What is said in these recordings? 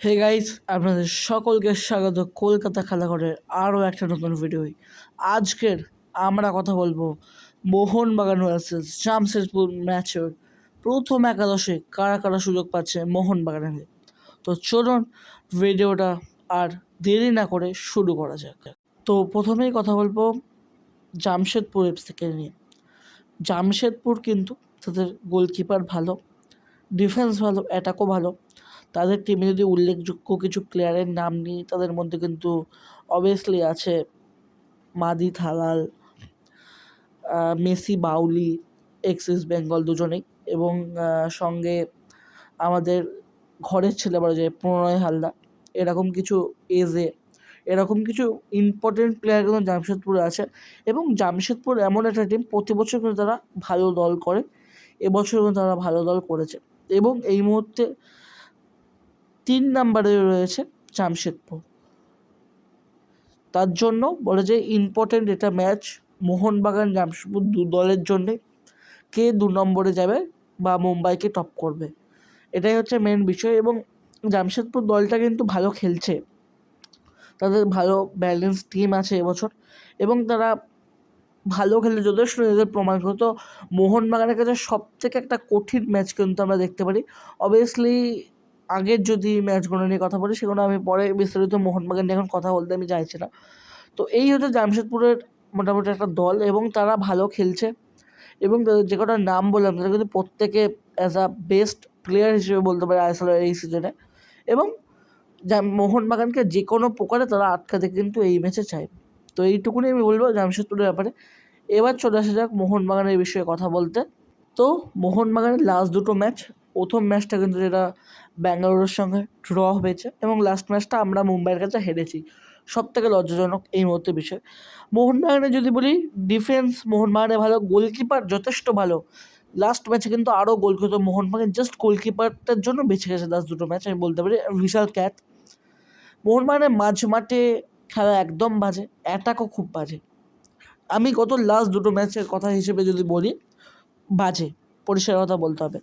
Hey guys, আপনাদের সকলকে স্বাগত কলকাতা খেলাঘরের আরও একটা নতুন ভিডিওয়। আজকের আমরা কথা বলবো মোহনবাগান ভার্সেস জামশেদপুর ম্যাচের প্রথম একাদশে কারা কারা সুযোগ পাচ্ছে মোহনবাগানের হয়ে। তো চলুন ভিডিওটা আর দেরি না করে শুরু করা যাক। তো প্রথমেই কথা বলবো জামশেদপুর এফসিকে নিয়ে। জামশেদপুর কিন্তু তাদের গোলকিপার ভালো, ডিফেন্স ভালো, অ্যাটাকও ভালো। তাদের টিমে যদি উল্লেখযোগ্য কিছু প্লেয়ারের নাম নিই, তাদের মধ্যে কিন্তু অবভিয়াসলি আছে মাদি থালাল, মেসি বাউলি, এক্সিস বেঙ্গল দুজনেই, এবং সঙ্গে আমাদের ঘরের ছেলে বলা যায় প্রণয় হালদার। এরকম কিছু ইম্পর্টেন্ট প্লেয়ার কিন্তু জামশেদপুরে আছে। এবং জামশেদপুর এমন একটা টিম, প্রতি বছর কিন্তু তারা ভালো দল করে, এবছর কিন্তু তারা ভালো দল করেছে। এবং এই মুহূর্তে 3 নম্বরে রয়েছে জামশেদপুর। তার জন্য বলা যায় ইম্পর্টেন্ট এটা ম্যাচ মোহনবাগান জামশেদপুর দু দলের জন্যে। কে 2 নম্বরে যাবে বা মুম্বাইকে টপ করবে, এটাই হচ্ছে মেন বিষয়। এবং জামশেদপুর দলটা কিন্তু ভালো খেলছে, তাদের ভালো ব্যালেন্স টিম আছে এবছর, এবং তারা ভালো খেলে যথেষ্ট এদের প্রমাণ করে। তো মোহনবাগানের কাছে সবথেকে একটা কঠিন ম্যাচ কিন্তু আমরা দেখতে পারি। অবভিয়াসলি আগের যদি ম্যাচগুলো নিয়ে কথা বলি, সেগুলো আমি পরে বিস্তারিত মোহনবাগান নিয়ে এখন কথা বলতে আমি চাইছি না। তো এই হচ্ছে জামশেদপুরের মোটামুটি একটা দল, এবং তারা ভালো খেলছে। এবং তাদের যে কটা নাম বললাম, তারা কিন্তু প্রত্যেকে অ্যাজ আ বেস্ট প্লেয়ার হিসেবে বলতে পারে আইএসএলের এই সিজনে। এবং মোহনবাগানকে যে কোনো প্রকারে তারা আটকাতে কিন্তু এই ম্যাচে চায়। তো এইটুকুনি আমি বলবো জামশেদপুরের ব্যাপারে। এবার চলে আসা যাক মোহনবাগানের বিষয়ে কথা বলতে। তো মোহনবাগানের লাস্ট দুটো ম্যাচ, প্রথম ম্যাচটা কিন্তু যেটা ব্যাঙ্গালোরের সঙ্গে ড্র হয়েছে, এবং লাস্ট ম্যাচটা আমরা মুম্বাইয়ের কাছে হেরেছি। সবথেকে লজ্জাজনক এই মুহূর্তে বিষয়। মোহনবাগানে যদি বলি, ডিফেন্স মোহনবাগানে ভালো, গোলকিপার যথেষ্ট ভালো। লাস্ট ম্যাচে কিন্তু আরও গোল করতো মোহনবাগান, জাস্ট গোলকিপারটার জন্য বেঁচে গেছে লাস্ট দুটো ম্যাচ, আমি বলতে পারি। বিশাল ক্যাচ। মোহনবাগানের মাঝ মাঠে খেলা একদম বাজে, অ্যাটাকও খুব বাজে। আমি গত লাস্ট দুটো ম্যাচের কথা হিসেবে যদি বলি, বাজে, পরিষ্কার কথা বলতে হবে।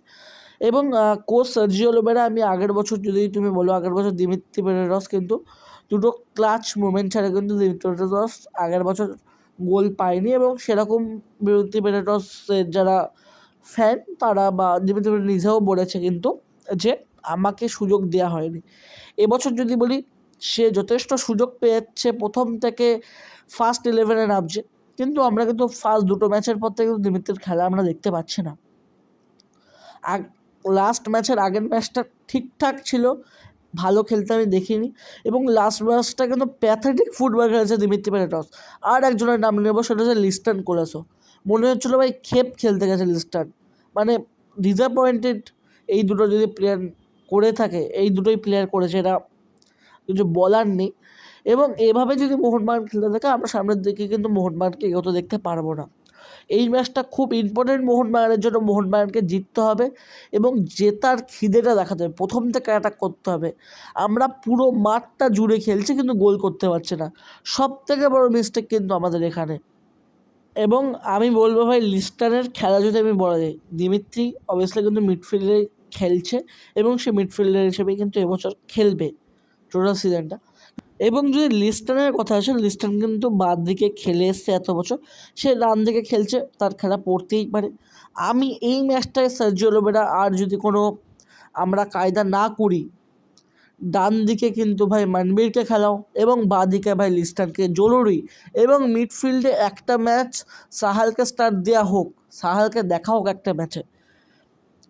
এবং কোচ সার্জিও লোবেরা, আমি আগের বছর যদি তুমি বলো, আগের বছর দিমিত্রি পেরেরাস কিন্তু দুটো ক্লাচ মুভমেন্ট ছাড়া কিন্তু দিমিত্রি পেরেরাস আগের বছর গোল পায়নি। এবং সেরকম দিমিত্রি পেরেরাসের যারা ফ্যান, তারা বা দিমিত্রি পেরেরাস নিজেও বলেছে কিন্তু যে আমাকে সুযোগ দেওয়া হয়নি। এবছর যদি বলি, সে যথেষ্ট সুযোগ পেয়েছে, প্রথম থেকে ফার্স্ট 11-এ নামছে, কিন্তু আমরা কিন্তু ফার্স্ট দুটো ম্যাচের পর থেকে দিমিত্রির খেলা আমরা দেখতে পাচ্ছি না। লাস্ট ম্যাচের আগের ম্যাচটা ঠিকঠাক ছিল, ভালো খেলতে আমি দেখিনি। এবং লাস্ট ম্যাচটা কিন্তু প্যাথেটিক ফুটবল খেলেছে দিমিত্রি পেরেরাস। আর একজনের নাম নেব, সেটা হচ্ছে লিস্টান কোলাসো। মনে হচ্ছিলো ভাই খেপ খেলতে গেছে লিস্টান, মানে ডিসঅ্যাপয়েন্টেড। এই দুটো যদি প্লেয়ার করে থাকে, এই দুটোই প্লেয়ার করেছে, এরা কিছু বলার নেই। এবং এভাবে যদি মোহনবাগান খেলতে থাকে, আমরা সামনের দিকে কিন্তু মোহনবাগানকে এগোতে দেখতে পারবো না। এই ম্যাচটা খুব ইম্পর্টেন্ট মোহনবাগানের জন্য। মোহনবাগানকে জিততে হবে এবং জেতার খিদেটা দেখাতে হবে, প্রথম থেকে অ্যাটাক করতে হবে। আমরা পুরো মাঠটা জুড়ে খেলছি কিন্তু গোল করতে পারছি না, সব থেকে বড় মিস্টেক কিন্তু আমাদের এখানে। এবং আমি বলবো ভাই, লিস্টানের খেলা যদি আমি বলা যায়, দিমিত্রি অবভিয়াসলি কিন্তু মিডফিল্ডে খেলছে, এবং সে মিডফিল্ডার হিসেবেই কিন্তু এবছর খেলবে টোটাল সিজনটা। এবং যদি লিস্টনের কথা আসে, লিস্টন কিন্তু বাদ দিকে খেলে এসছে এত বছর, সে ডান দিকে খেলছে, তার খেলা পড়তেই পারে। আমি এই ম্যাচটায় সার্জিও লোবেরা আর যদি কোনো আমরা কায়দা না করি, ডান দিকে কিন্তু ভাই মানবীরকে খেলাও, এবং বাঁ দিকে ভাই লিস্টনকে জরুরি। এবং মিডফিল্ডে একটা ম্যাচ সাহালকে স্টার্ট দেওয়া হোক, সাহালকে দেখা হোক একটা ম্যাচে।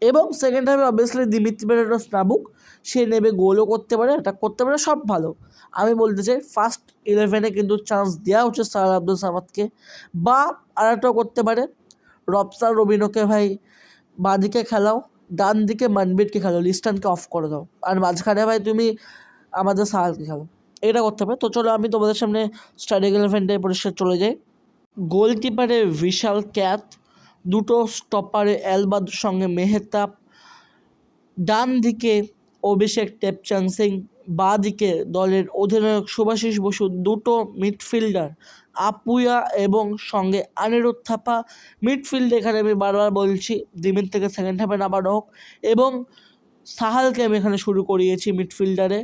এবং সেকেন্ড হাফে অবভিয়াসলি দিমিত্রি পেরেরাস নামুক, সে নেবে, গোলও করতে পারে, অ্যাটাক করতে পারে, সব ভালো। আমি বলতে চাই ফার্স্ট 11-এ কিন্তু চান্স দেওয়া হচ্ছে সাহাল আব্দুল সামাদকে, বা আরেকটাও করতে পারে, রবসার রবিনোকে ভাই বাঁদিকে খেলাও, ডান দিকে মনবীরকে খেলো, লিস্টানকে অফ করে দাও, আর মাঝখানে ভাই তুমি আমাদের সাহালকে খেলো, এটা করতে হবে। তো চলো আমি তোমাদের সামনে স্টার্টিং 11টাই পরিষ্কার চলে যাই। গোলকিপারে বিশাল ক্যাথ, দুটো স্টপারে এলবাদুর সঙ্গে মেহতাব, ডান দিকে অভিষেক টেপচাঁদ সিং, বাঁ দিকে দলের অধিনায়ক শুভাশিস বসু, দুটো মিডফিল্ডার আপুয়া এবং সঙ্গে আনিরুদ্ধ থাপা। মিডফিল্ড এখানে আমি বারবার বলছি দিমিত্রিকে সেকেন্ড হাফে নামানো হোক, এবং সাহালকে আমি এখানে শুরু করিয়েছি মিডফিল্ডারে,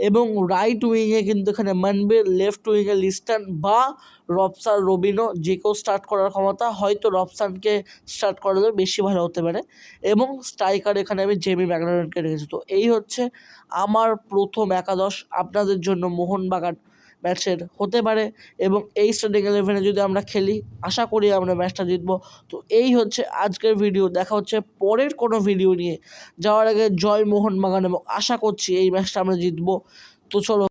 এবং রাইট উইংয়ে কিন্তু এখানে মানবীর, লেফট উইংয়ে লিস্টন বা রবসান রবিনো, যে কেউ স্টার্ট করার ক্ষমতা, হয়তো রবসানকে স্টার্ট করালে বেশি ভালো হতে পারে, এবং স্ট্রাইকার এখানে আমি জেমি ম্যাকলারেনকে রেখেছি। তো এই হচ্ছে আমার প্রথম একাদশ আপনাদের জন্য মোহনবাগান ম্যাচের হতে পারে, এবং এই স্টার্টিং 11-এ যদি আমরা খেলি আশা করি আমরা ম্যাচটা জিতবো। তো এই হচ্ছে আজকের ভিডিও, দেখা হচ্ছে পরের কোনো ভিডিও নিয়ে। যাওয়ার আগে জয় মোহনবাগান, এবং আশা করছি এই ম্যাচটা আমরা জিতবো। তো চলো।